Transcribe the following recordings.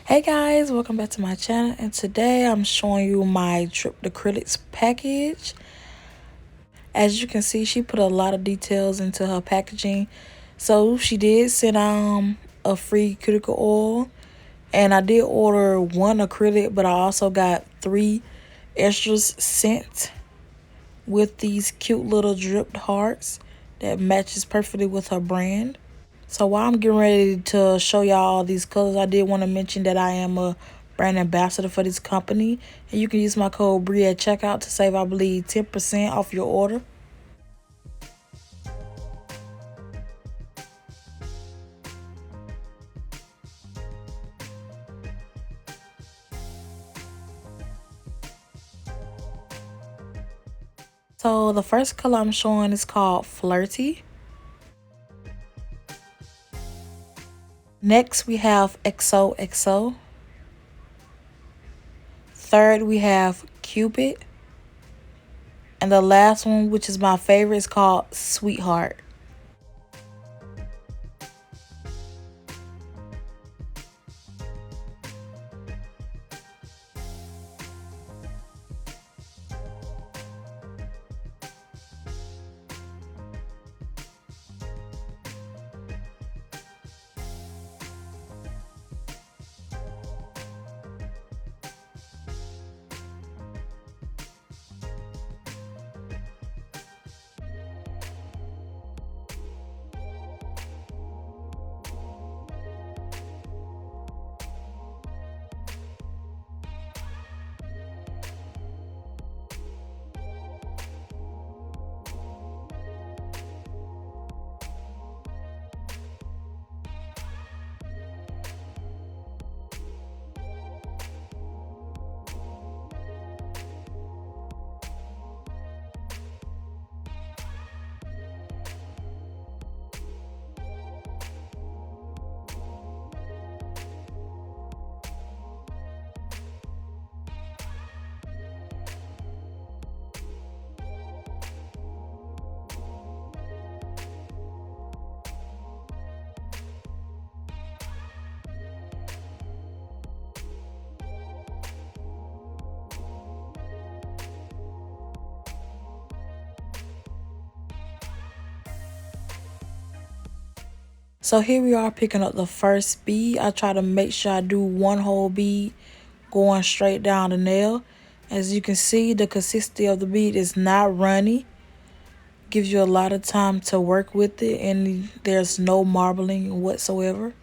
Hey guys, welcome back to my channel, and today I'm showing you my Dripped Acrylix package. As you can see, she put a lot of details into her packaging. So she did send a free cuticle oil, and I did order one acrylic, but I also got 3 extras sent with these cute little dripped hearts that matches perfectly with her brand. So while I'm getting ready to show y'all all these colors, I did want to mention that I am a brand ambassador for this company. And you can use my code BRIE at checkout to save, I believe, 10% off your order. So the first color I'm showing is called Flirty. Next we have XOXO. Third we have Cupid. And the last one, which is my favorite, is called Sweetheart. So here we are picking up the first bead. I try to make sure I do one whole bead going straight down the nail. As you can see, the consistency of the bead is not runny. Gives you a lot of time to work with it, and there's no marbling whatsoever.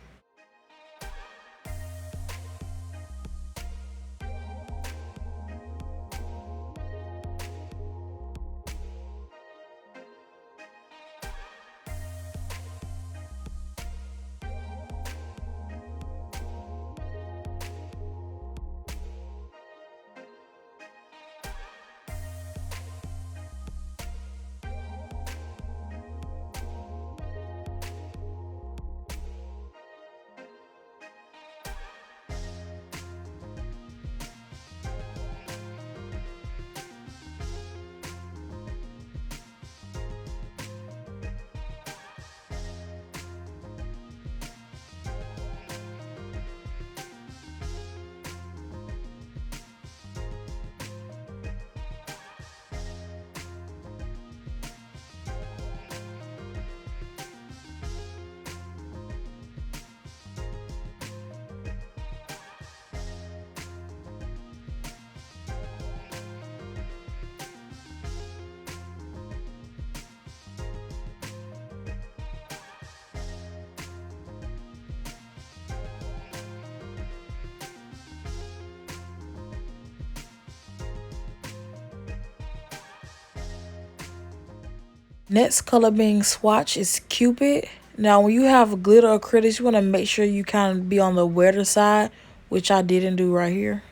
Next color being swatch is Cupid. Now when you have glitter acrylics, you want to make sure you kind of be on the wetter side, which I didn't do right here.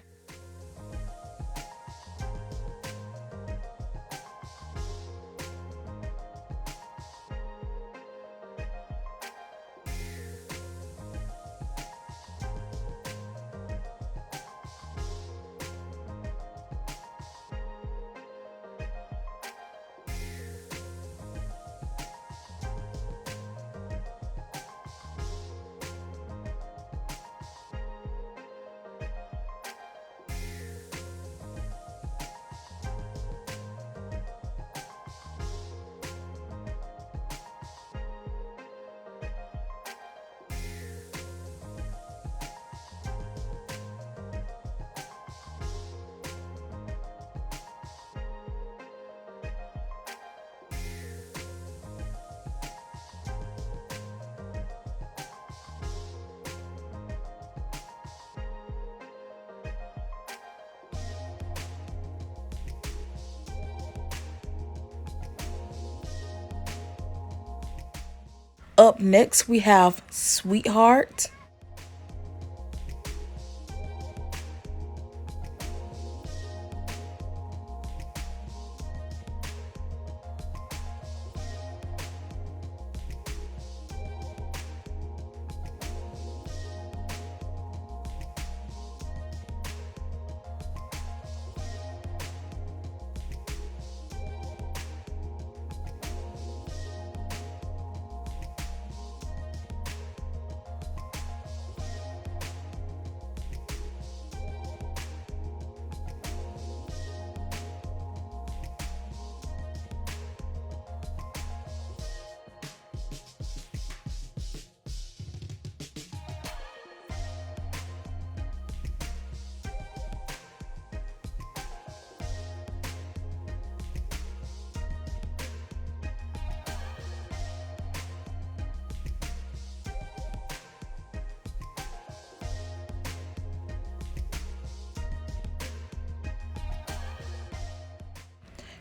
Up next, we have Sweetheart.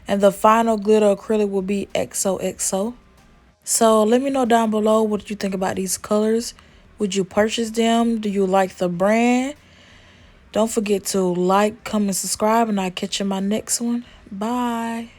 And the final glitter acrylic will be XOXO. So let me know down below what you think about these colors. Would you purchase them? Do you like the brand? Don't forget to like, comment, subscribe, and I'll catch you in my next one. Bye.